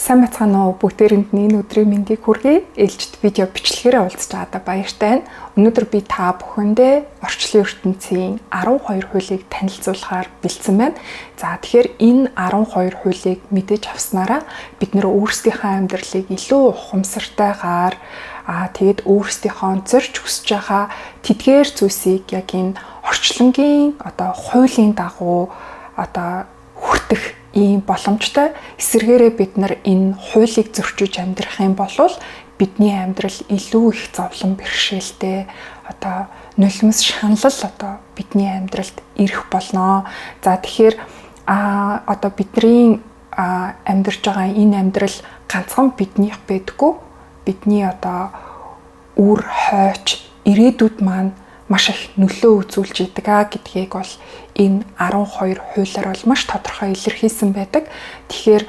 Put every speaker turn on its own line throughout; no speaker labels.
Сайн бацгаана уу бүгдээрэнд энэ өдрийн мэндийг хүргэе. Ээлжид видео бичлэгээр уулзч байгаадаа баяртай байна. Өнөөдөр би та бүхэндээ орчлон ертөнцийн 12 хуулийг танилцуулахаар бэлдсэн байна. За тэгэхээр энэ 12 хуулийг мэдэж авснараа бид нэр өөрсдийнхөө амьдралыг илүү ухамсартайгаар тэгээд өөрсдийнхөө зорж хүсэж байгаа тэдгээр зүйлсийг яг энэ орчлонгийн хуулийн дагуу хүртэх ийм боломжтой. Эсвэргээрээ бид нар энэ хуулийг зөрчиж амьдрах юм бол бидний амьдрал илүү их зовлон бэрхшээлтэй нулимс шанал бидний амьдралд ирэх болно. За тэгэхээр бидний амьдарч байгаа энэ амьдрал ганцхан биднийх байдаггүй. Бидний үр хойч ирээдүйд маань маш их нөлөө үзүүлж идэг гэдгийг бол энэ 12 хуулиар бол маш тодорхой илэрхийлсэн байдаг. Тэгэхээр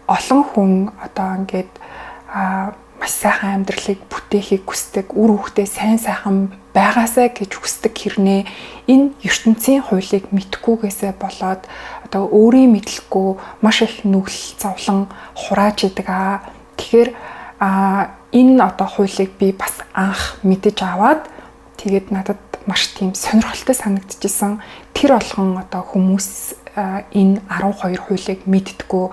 олон хүн ингээд маш сайхан амьдралыг бүтээхийг хүсдэг, үр хүүхдээ сайн байгаасай гэж хүсдэг хэрнээ энэ ертөнцийн хуулийг мэдхгүйгээсээ болоод өөрийн мэдлэхгүй маш их нүгэл зовлон хурааж идэг. Тэгэхээр энэ хуулийг би бас анх мэдэж аваад тэгээд надад маш тийм сонирхолтой санагдчихсан. Тэр болгон хүмүүс энэ 12 хуулийг мэддэггүй.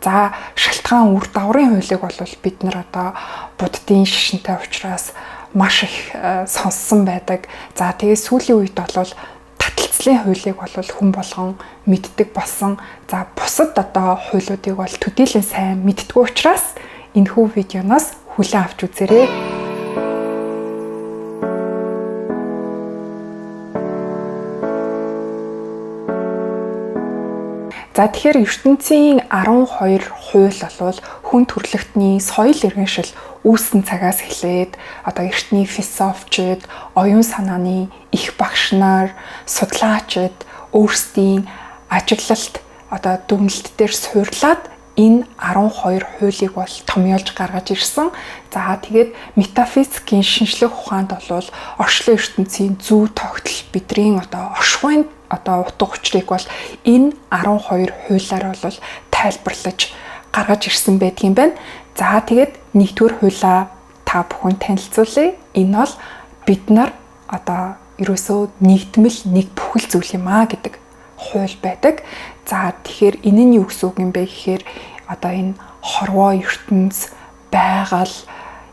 За шалтгаан үр дагаврын хуулийг бол бид нар буддын шишинтэй учраас маш их сонссон байдаг. За тэгээд сүүлийн үед бол таталцлын хуулийг бол хүн болгон мэддэг болсон. За бусад хуулиудыг бол төдийлөн сайн мэддэггүй учраас энэхүү видеоноос хүлээн авч үзээрэй. За тэгэхээр ертөнцийн 12 хууль бол хүн төрөлхтний соёл иргэншил үүссэн цагаас эхлээд эртний философичид, оюун санааны их багш нар, судлаачид өөрсдийн ажиглалт дүгнэлт дээр суурлаад энэ 12 хуулийг бол томьёолж гаргаж ирсэн. За тэгээд метафизикийн шинжлэх ухаанд бол орчлон ертөнцийн зүй тогтол бидний оршихуйн утга учирыг бол энэ 12 хуулиар бол тайлбарлаж гаргаж ирсэн байдгийн байна. За тэгээд нэгдүгээр хуулиа та бүхэн танилцуулъя. Энэ бол бид нар ерөөсөө нэгдмэл нэг бүхэл зүйл юм гэдэг хууль байдаг. За тэгэхээр энэ нь юу гэсэн үг юм бэ гэхээр энэ хорвоо ертөнц, байгаль,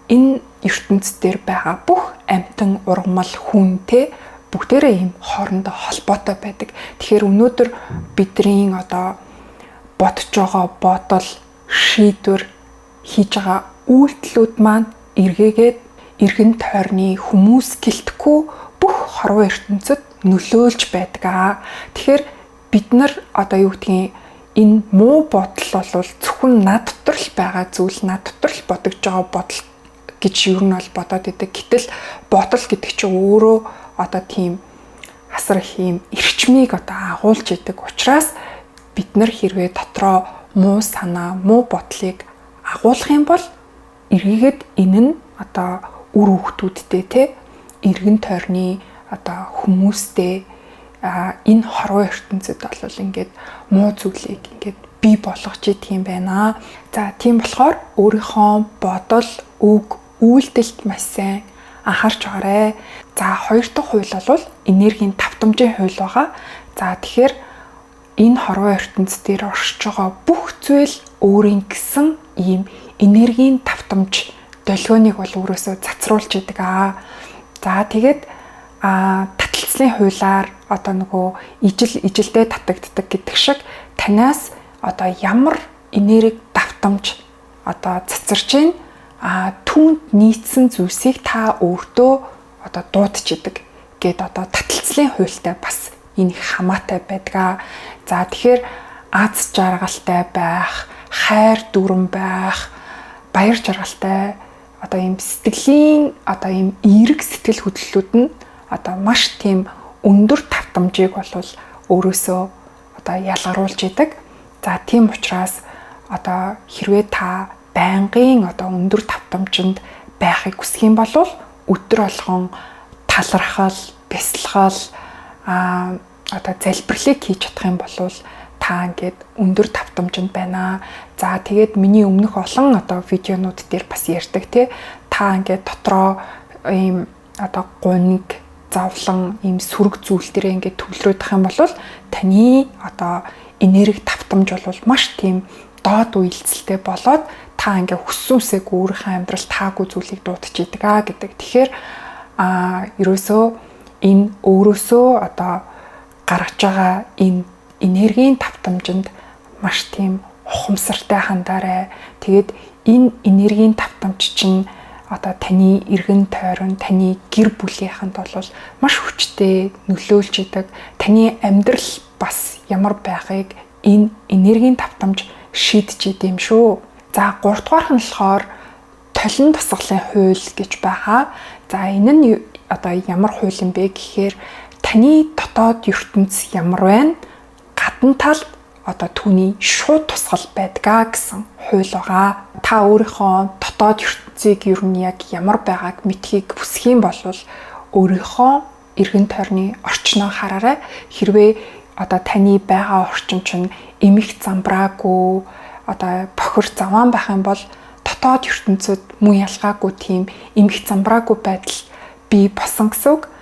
энэ ертөнц дээр байгаа бүх амьтан ургамал хүнтэй бүгдээрээ ийм хоорондоо холбоотой байдаг. Тэгэхээр өнөөдөр бидний бодож байгаа бодол, шийдвэр, хийж байгаа үйлдэлүүд маань эргээгээд эргэн тойрны хүмүүс гэлтгүй бүх хорвоо ертөнцид нөлөөлж байдаг. Тэгэхээр бид нар энэ муу бодол бол зөвхөн над дотор л байгаа зүйл, над дотор л бодож байгаа бодол гэж юу нь бол бодоод идэг. Гэтэл бодол гэдэг чинь өөрөө тийм асар их юм эрчмийг агуулж идэг учраас бид нар хэрвээ дотроо муу санаа, муу бодлыг агуулах юм бол эргээгээд энэ нь үр хүүхдүүдтэй эргэн тойрны хүмүүстэй энэ хорвоо ертөнцид бол ингээд муу зүйлийг ингээд бий болгож идэх юм байна. За тийм болохоор өөрийнхөө бодол, үг, үйлдэлд маш сайн анхаарч байгаарай. За хоёр дахь хууль бол энергийн давтамжийн хууль байгаа. За тэгэхээр энэ хорвоо ертөнц дээр оршиж байгаа бүх зүйл өөрийн гэсэн ийм энергийн давтамж долгионыг бол өөрөөсөө цацруулж идэг. За тэгээд таталцлын хуулиар ижилдээ татагддаг гэдэг шиг танаас ямар энерги давтамж цацарч ийн түүнд нийцсэн зүйлсийг та өөртөө дуудаж идэг гэд таталцлын хуультай бас энэ хамаатай байдаг. За тэгэхээр аз жаргалтай байх, хайр дүрэн байх, баяр жаргалтай ийм сэтгэлийн ийм эерэг сэтгэл хөдлөлүүд нь маш тийм өндөр давтамжийг бол өөрөөсөө ялгаруулж идэг. За тийм учраас хэрвээ та байнгын өндөр давтамжинд байхыг хүсэх юм бол өдөр болгон талархал, бясалгал, залбирлыг хийж чадах юм бол та ингээд өндөр давтамжинд байна. За тэгээд миний өмнөх олон одоо видеонууд дээр бас ярьдаг тий. Та ингээд дотроо ийм одоо гуниг, завлан, ийм сүрэг зүйл дээр ингээд төвлөрөх юм бол таны одоо энерги давтамж бол маш тийм доод үйлцэлтэй болоод та ингээ хүссүнсээ өөрийнхөө амьдрал таагүй зүйлийг дуудчихийдэг гэдэг. Тэгэхээр ерөөсөө энэ өөрөөсөө одоо гаргаж байгаа энэ энергийн давтамжинд маш тийм ухамсартай хандаарай. Тэгээд энэ энергийн давтамж чинь одоо таны эргэн тойрон, таны гэр бүлийнхэнд бол маш хүчтэй нөлөөлж идэг. Таны амьдрал бас ямар байгааг энэ энергийн давтамж шийдэж идэм шүү. За 3 дугаарх нь болохоор толин тусгалын хууль гэж байгаа. За энэ нь одоо ямар хууль юм бэ гэхээр таны дотоод ертөнц ямар байна? Гадна талд одоо түүний шууд тусгал байдгаа гэсэн хууль байгаа. Та өөрийнхөө дотоод ертөнцийг ер нь яг ямар байгааг мэдхийг хүсэх юм бол өөрийнхөө эргэн тойрны орчноо хараарай. Хэрвээ одоо таны байгаа орчин чинь эмх замбраагүй одоо бохир заваан байх юм бол дотоод ертөнцид мөн ялгаагүй тийм эмх замбраагүй байдал бий босон гэсэн үг.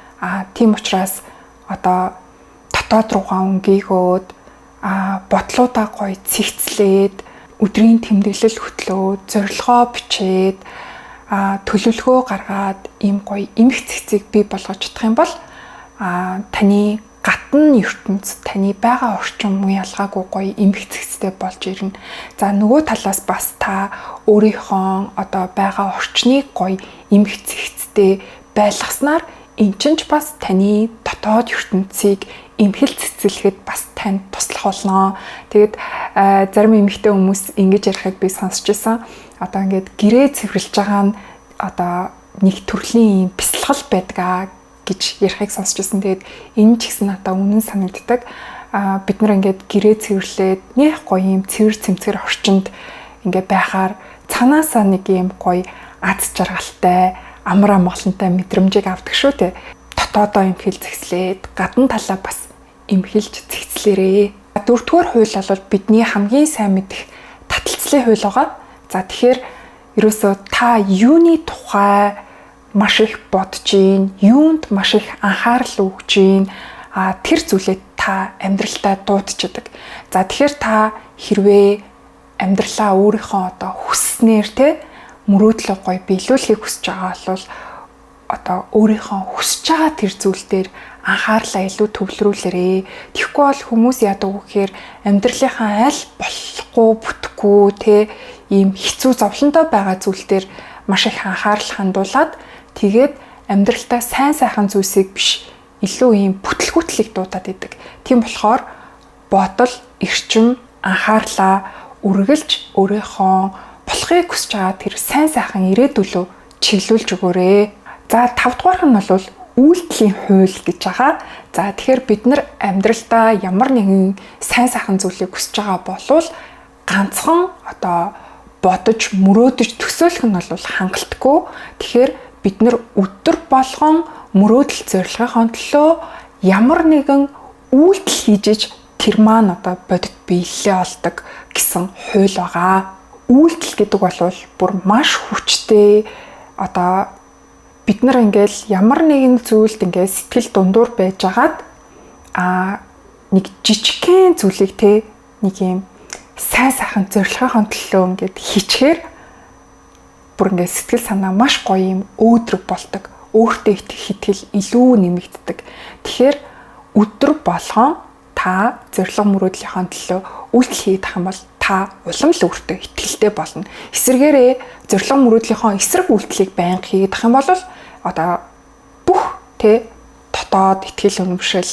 Тийм учраас одоо дотоод руугаа өнгийгөөд бодлуудаа гоё цэгцлээд өдрийн тэмдэглэл хөтлөөд зорилгоо бичээд төлөвлөгөө гаргаад ийм гоё эмх цэгцийг бий болгож чадах юм бол таны гадна ертөнц, таны байгаа орчин муу ялгаагүй гоё эмх цэгцтэй болж ирнэ. За нөгөө талаас бас та өөрийнхөө одоо байгаа орчныг гоё эмх цэгцтэй байлгаснаар эн чинь ч бас таны дотоод ертөнцийг эмхэл цэцэлэхэд бас танд туслах болно. Тэгээд зарим эмэгтэй хүмүүс ингэж ярихыг би сонсч байсан. Одоо ингээд гэрээ цэвэрлж байгаа нь одоо нэг төрлийн бясалгал байдгаа гэж ярихыг сонсч байсан. Тэгээд энэ ч гэсэн надад үнэн санагддаг. Бид нар ингээд гэрээ цэвэрлээд нэх гоё юм цэвэр цэмцгэр орчинд ингээд байхаар цаанаасаа нэг юм гоё аз жаргалтай, амар амгалантай мэдрэмжийг авдаг шүү дээ. Дотоодоо эмхэл цэгцлээд, гадна талаа бас эмхэлж цэгцлээрээ. 4-р хууль бол бидний хамгийн сайн мэдэх таталцлын хууль байгаа. За тэгэхээр ерөөсөө та юуны тухай маш их бодож гин, юунд маш их анхаарал өгж гин, тэр зүйлээ та амьдралдаа дуудчихдаг. За тэгэхээр та хэрвээ амьдралаа өөрийнхөө одоо хүснээр те мөрөөдлөө гоё биелүүлэхийг хүсэж байгаа бол одоо өөрийнхөө хүсэж байгаа тэр зүйл дээр анхаарлаа илүү төвлөрүүлээрээ. Тэгэхгүй бол хүмүүс яадаг вэ гэхээр амьдралынхаа аль болохгүй бүтэхгүй те ийм хэцүү зовлонтой байгаа зүйл дээр маш их анхаарал хандуулад тэгээд амьдралтаа сайн сайхан зүйлсийг биш илүү ийм бүтлгүүтлийг дуудаад идэг. Тийм болохоор бодол, эрчим, анхаарлаа үргэлж өөрийнхөө болохыг хүсэж байгаа тэр сайн сайхан ирээдүлөө чиглүүлж өгөөрэй. За 5 дугаарх нь бол үйлдэлийн хууль гэж байгаа. За тэгэхээр бид нар амьдралдаа ямар нэгэн сайн сайхан зүйлийг хүсэж байгаа болвол ганцхан одоо бодож, мөрөөдөж төсөөлөх нь бол хангалтгүй. Тэгэхээр бид нар өдөр болгон мөрөөдөл зорилгынхаа төлөө ямар нэгэн үйлдэл хийж тэр маань одоо бодит биелэлээ олдог гэсэн хууль байгаа. Үйлдэл гэдэг бол бүр маш хүчтэй одоо бид нар ингээл ямар нэгэн зүйлд ингээд сэтгэл дундуур байжгаад нэг жижигхэн зүйлийг те нэг юм сайн сайхан зорилгынхаа төлөө ингээд хийчихээр бүр ингээд сэтгэл санаа маш гоё юм өөдрөг болдог. Өөртөө итгэл илүү нэмэгддэг. Тэгэхээр өдөр болгон та зорилго мөрөөдлийнхаа төлөө үйлдэл хийх юм бол та улам л өөртөө итгэлтэй болно. Эсвэргээрээ зорилго мөрөөдлийнхөө эсрэг үйлдэлийг байнга хийх юм бол одоо бүх дотоод итгэл үнэмшил,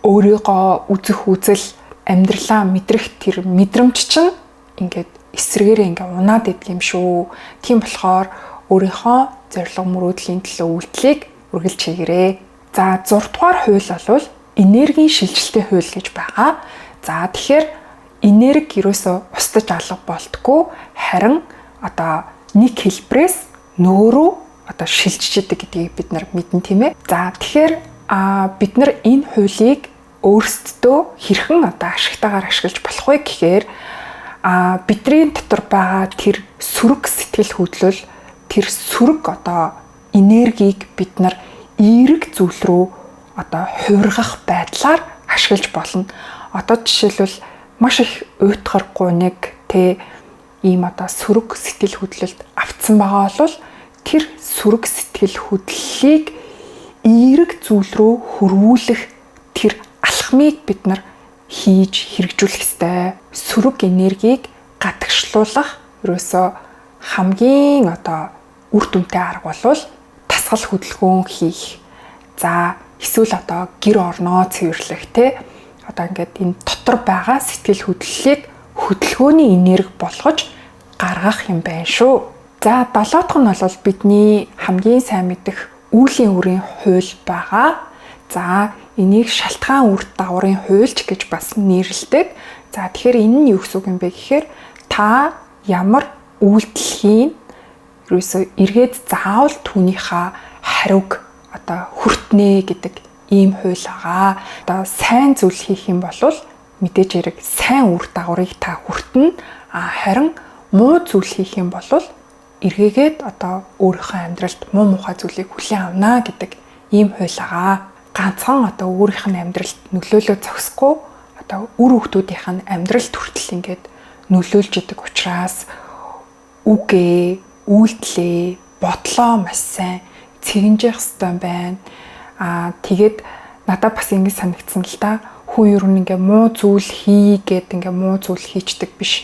өөрийгөө үзэх үзэл, амьдралаа мэдрэх тэр мэдрэмж чинь ингээд эсрэгээрээ ингээд унаад идэг юм шүү. Тийм болохоор өөрийнхөө зорилго мөрөөдлийн төлөө үйлдэлийг үргэлж хийгээрэй. За 6 дугаар хууль бол энергийн шилжилтийн хууль гэж байгаа. За тэгэхээр энерги ерөөсөө устж алга болтгүй, харин одоо нэг хэлбэрээс нөөрөө одоо шилжиж идэг гэдгийг бид нар мэднэ тийм ээ. За тэгэхээр бид нар энэ хуулийг өөрсдөө хэрхэн одоо ашигтайгаар ашиглаж болох вэ гэхээр бидний дотор байгаа тэр сөрөг сэтгэл хөдлөл, тэр сөрөг энергийг бид нар эерэг зүйл рүү хувиргах байдлаар ашиглаж болно. Жишээлбэл маш их уйтгаргүй нэг ийм сөрөг сэтгэл хөдлөлд автсан байгаа бол тэр сөрөг сэтгэл хөдлөлийг эерэг зүйл рүү хөрвүүлэх тэр алхмыг бид нар хийж хэрэгжүүлэх ёстой. Сөрөг энергийг гадагшлуулах ерөөсөө хамгийн үр дүнтэй арга бол тасгал хөдөлгөөн хийх. За эсвэл гэр орноо цэвэрлэх ингээд энэ дотор байгаа сэтгэл хөдлөлийг хөдөлгөөний энерги болгож гаргах юм байна шүү. За 7 дахь нь бол бидний хамгийн сайн мэдэх үүлийн үрийн хууль байгаа. За энийг шалтгаан үр дагаврын хуульч гэж бас нэрлэдэг. За тэгэхээр энэ нь юу гэсэн үг юм бэ гэхээр та ямар үйлдэлхийн ерөөсөө эргээд заавал түүнийхээ хариуг хүртнэ гэдэг ийм хууль байгаа. Сайн зүйл хийх юм бол мэдээж хэрэг сайн үр дагаврыг та хүртэнэ. Харин муу зүйл хийх юм бол эргээгээд өөрийнхөө амьдралд муу мухай зүйлийг хүлээн авна гэдэг ийм хууль байгаа. Ганцхан өөрийнх нь амьдралд нөлөөлөө зогсохгүй үр хүүхдүүдийнх нь амьдралд хүртэл ингээд нөлөөлж идэг учраас үгээ, үйлдэлээ, бодлоо маш сайн цэгэнжих хэрэгтэй байна. Тэгээд надад бас ингэ санагдсан л да. Хүн ер нь ингээ муу зүйл хийгээд ингээ муу зүйл хийчдэг биш.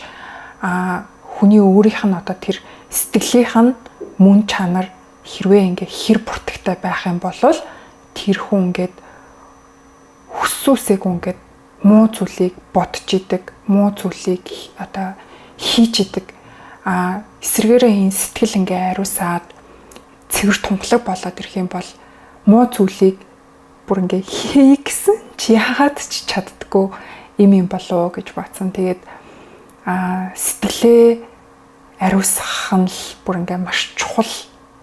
Хүний өөрийнх нь тэр сэтгэлийнх нь мөн чанар хэрвээ ингээ хэр буртагтай байх юм бол тэр хүн ингээд хүссүүсэйг ингээд муу зүйлийг бодож идэг, муу зүйлийг хийж идэг. Эсвэргээрээ энэ сэтгэл ингээ ариусаад цэвэр тунгалаг болоод ирэх юм бол муу зүйлийг бүр ингээ хий гэсэн чи яагаад ч чаддггүй юм болоо гэж бодсон. Тэгээд сэтгэлээ ариусгах нь л бүр ингээ маш чухал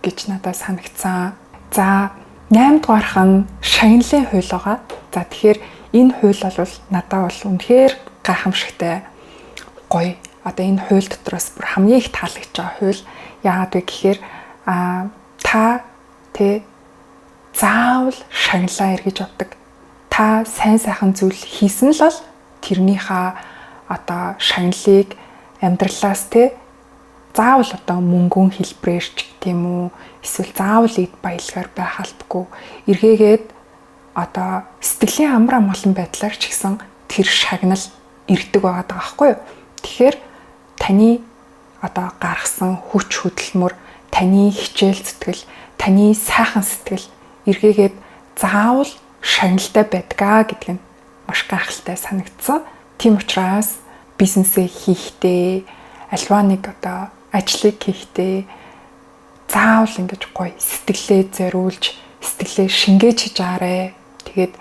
гэж надад санагцсан. За 8 дугаарх нь шагналын хууль байгаа. За тэгэхээр энэ хууль бол надад бол үнэхээр гайхамшигтай гоё. Энэ хууль дотроос бүр хамгийн их таалагдж байгаа хууль. Яагаад вэ гэхээр та заавал шагналаа эргэж авдаг. Та сайн сайхан зүйл хийсэн л тэрнийхээ шагналыг амьдралаас заавал мөнгөн хэлбэрээр ч гэдэм үү эсвэл заавал эд баялгаар байх албагүй эргээгээд сэтгэлийн амар амгалан байдлаар ч гэсэн тэр шагнал ирдэг байгаа байхгүй юу. Тэгэхээр таны гаргасан хүч хөдөлмөр, таны хичээл зүтгэл, таны сайхан сэтгэл эргээгээд заавал шагналтай байдгаа гэдэг нь маш гайхалтай санагдсан. Тийм учраас бизнесээ хийхдээ, альва нэг ажлыг хийхдээ заавал ингэж гоё сэтгэлээ зориулж, сэтгэлээ шингээж хийж аарэ. Тэгээд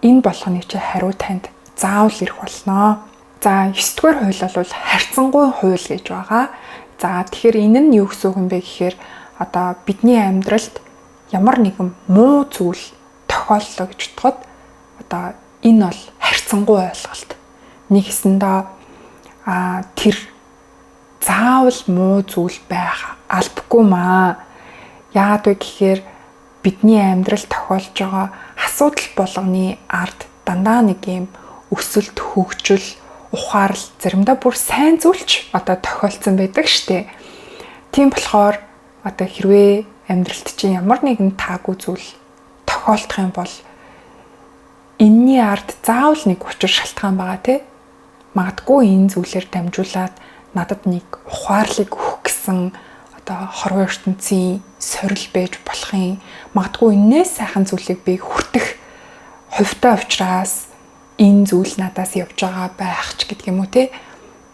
энэ болгоны чи хариу танд заавал ирэх болно. За 9 дугаар хууль бол харьцангуй хууль гэж байгаа. За тэгэхээр энэ нь юу гэсэн үг юм бэ гэхээр бидний амьдралд ямар нэгэн муу зүйл тохиоллоо гэж бодоход энэ бол харьцангуй ойлголт. Нэг хэсэндээ тэр заавал муу зүйл байх албагүй маа. Яагаад вэ гэхээр бидний амьдралд тохиолж байгаа асуудал болгоны ард дандаа нэг юм өсөлт, хөгжил, ухаарл, заримдаа бүр сайн зүйлч тохиолдсон байдаг штэ. Тийм болохоор хэрвээ амьдралд чинь ямар нэгэн таагүй зүйл тохиолдох юм бол энэний ард заавал нэг учир шалтгаан байгаа магадгүй энэ зүйлээр дамжуулаад надад нэг ухаарлыг өгөх гэсэн хорвоо ертөнцийн сорил байж болох юм. Магадгүй энэс сайхан зүйлийг би хүртэх хувьтай учраас энэ зүйл надаас явж байгаа байх ч гэдэг юм уу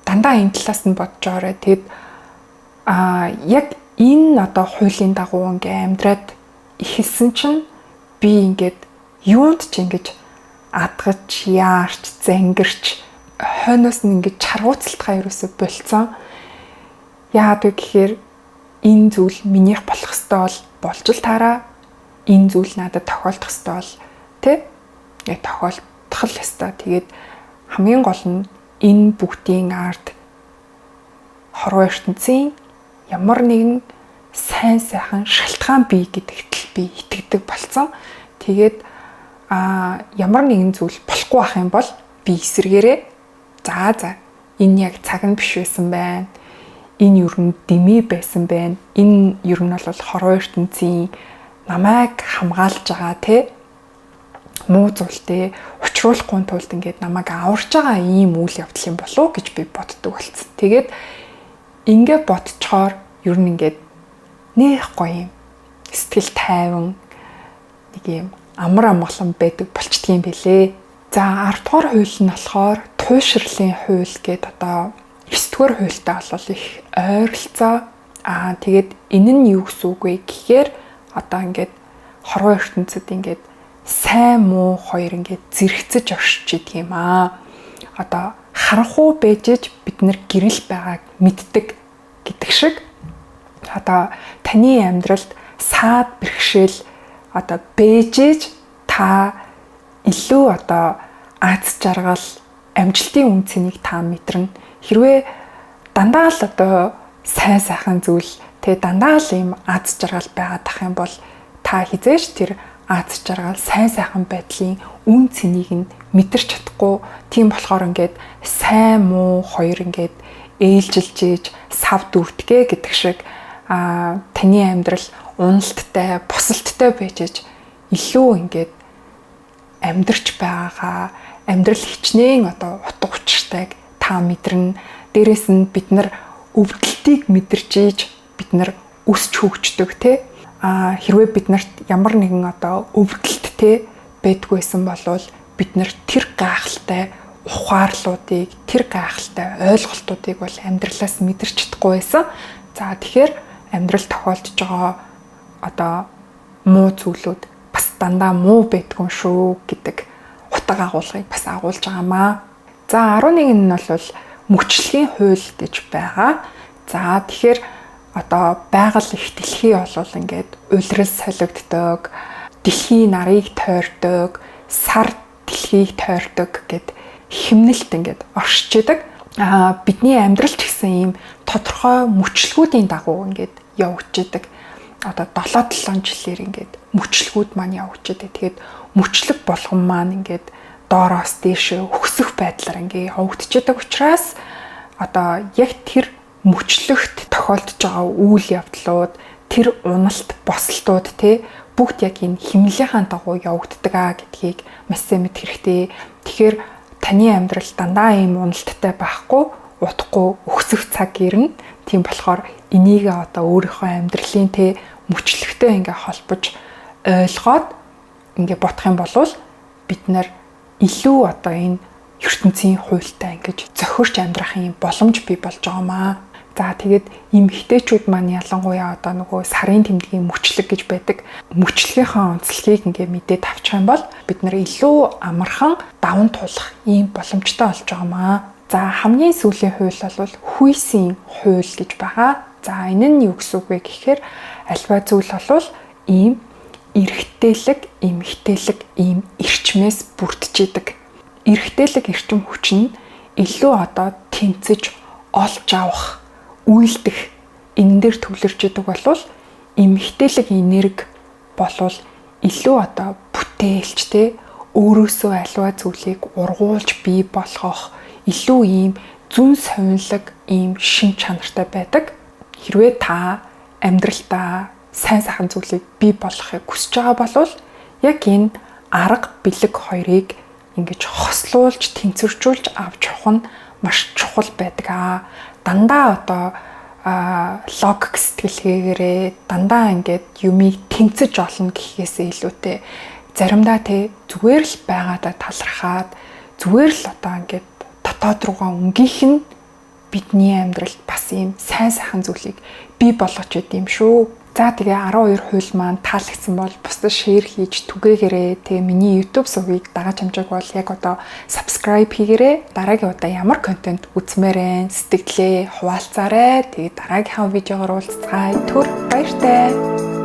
дандаа энэ талаас нь бодож орой. Тэгэд яг энэ хуулийн дагуу ингээ амьдраад ихэлсэн чинь би ингээд юунд ч ингэж адгаж, яарч, зангирч хойноос нь ингэж чаргууцалтгаа ерөөсө болцсон. Яагаад вэ гэхээр энэ зүйл минийх болох ёстой болж л таараа. Энэ зүйл надад тохиолдох ёстой бол тохиолдох л ёстой. Тэгээд хамгийн гол нь энэ бүгдийн ард хорвоо ертөнцийн ямар нэгэн сайн сайхан шалтгаан бий гэдэгт л би итгэдэг болсон. Тэгээд ямар нэгэн зүйл болохгүй ах юм бол би эсэргээрээ за энэ яг цаг нь биш байсан байна. Энэ ер нь дэмий байсан байна. Энэ ер нь бол хорвоо ертөнцийн намайг хамгаалж байгаа те муу зүйлтэй учруулахгүй тулд ингээд намайг аварж байгаа ийм үйл явдал юм болов уу гэж би боддог болсон. Тэгээд ингээд бодцохоор ер нь ингээд нэх гоё юм. Сэтгэл тайван нэг юм амар амгалан байдаг болчдгийм бэлээ. За 10 дугаар хууль нь болохоор туйшрлын хууль гэдэг одоо 9 дугаар хуультай бол их ойролцоо. Тэгээд энэ нь юу гэсэн үг вэ гэхээр одоо ингээд хорвоо ертөнцид ингээд сайн муу хоёр ингээд зэрэгцэж оршиж идэг юм аа. Одоо харанхуй бэжж бид нар гэрэл байгааг мэддэг гэдэг шиг одоо таны амьдралд саад бэрхшээл одоо бэжж та илүү одоо аз жаргал амжилтын үн цэнийг та мэдэрнэ. Хэрвээ дандаа л одоо сайн сайхан зүйл тэгээ дандаа л ийм аз жаргал байгаад ах юм бол та хизээш тэр аз жаргал сайн сайхан байдлын үн цэнийг нь мэдэрч чадахгүй. Тийм болохоор ингээд сайн муу хоёр ингээд ээлжилж ийж сав дүрдгээ гэдэг шиг таны амьдрал уналттай, бусалттай байж илүү ингээд амьдрч байгаагаа амьдрал хичнээн одоо утга учиртайг та мэдэрнэ. Дээрээс нь бид нар өвдөлтийг мэдэрч ийж бид нар өсч хөгждөг те. Хэрвээ бид нарт ямар нэгэн одоо өвдөлттэй байдгүйсэн болвол бид нар тэр гайхалтай ухаарлуудыг, тэр гайхалтай ойлголтуудыг бол амьдралаас мэдэрч чадахгүй байсан. За тэгэхээр амьдрал тохиолдож байгаа одоо муу зүйлүүд бас дандаа муу байдгүй шүү гэдэг утга агуулгыг бас агуулж байгаамаа. За 11 нь бол мөчлөгийн хууль гэж байгаа. За тэгэхээр одоо байгаль их дэлхий болвол ингээд улирал солигддог, дэлхийн нарыг тойрдог, сар дэлхийг тойрдог гэд химнэлт ингээд оршиж идэг. Бидний амьдрал ч гэсэн ийм тодорхой мөчлгүүдийн дагуу ингээд явагдаж идэг. Одоо 7-7 жилээр ингээд мөчлгүүд маань явагдаж идэг. Тэгээд мөчлөг болгон маань ингээд доороос дээшээ өксөх байдлаар ингээд явагдаж идэг учраас одоо яг тэр мөчлөгт тохиолдож байгаа үйл явдлууд, тэр уналт, босолтууд те бүгд яг энэ химнэлийнхаа дагуу явагддаг гэдгийг маш сайн мэд хэрэгтэй. Тэгэхээр таны амьдрал дандаа ийм уналттай байхгүй, утгагүй өксөх цаг ирнэ. Тийм болохоор энийг одоо өөрийнхөө амьдралын те мөчлөгтэй ингээ холбож ойлгоод ингээ бодох юм бол бид нар илүү одоо энэ ертөнцийн хуультай ингэж зохирч амьдрахын боломж бий болж байгаамаа. За тэгээд эмэгтэйчүүд маань ялангуяа одоо нөгөө сарын тэмдгийн мөчлөг гэж байдаг. Мөчлөгийнхаа онцлогийг ингээ мэдээд авчих юм бол бид нар илүү амархан даван туулах ийм боломжтой болж байгаамаа. За хамгийн сүүлийн хууль бол хүйсийн хууль гэж байгаа. За энэ нь юу гэсэн үг вэ гэхээр альва зүйл бол ийм эрэгтэйлэг, эмэгтэйлэг ийм эрчмээс бүрдэж идэг. Эрэгтэйлэг эрчим хүч нь илүү одоо тэмцэж олж авах, үйлдэх энэ дээр төвлөрж идэг болвол эмэгтэйлэг энерги болвол илүү одоо бүтээлчтэй өөрөөсөө аливаа зүйлийг ургуулж бий болгох илүү ийм зүн совинлог ийм шин чанартай байдаг. Хэрвээ та амьдралдаа сайн сайхан зүйлийг бий болгохыг хүсэж байгаа бол яг энэ арга бэлэг хоёрыг ингэж хослуулж, тэнцвэржүүлж авч явах нь маш чухал байдаг. Дандаа одоо логик сэтгэлгээгээрээ дандаа ингээд юмыг тэнцэж олно гэхээсээ илүүтэй заримдаа те зүгээр л байгаадаа талархаад зүгээр л одоо ингээд дотоод руугаа өнгөх нь бидний амьдралд бас ийм сайн сайхан зүйлийг бий болгож идэв юм шүү. За тэгээ 12 хууль маань таалагдсан бол бусдад шеэр хийж түгээгээрээ тэгээ миний YouTube сувгийг дагаж хамжааг бол яг одоо subscribe хийгээрээ дараагийн удаа ямар контент үзмээрэн сэтгэлээ хуваалцаарай. Тэгээ дараагийнхаа видеогоор уулзцгаая. Түр баяртай.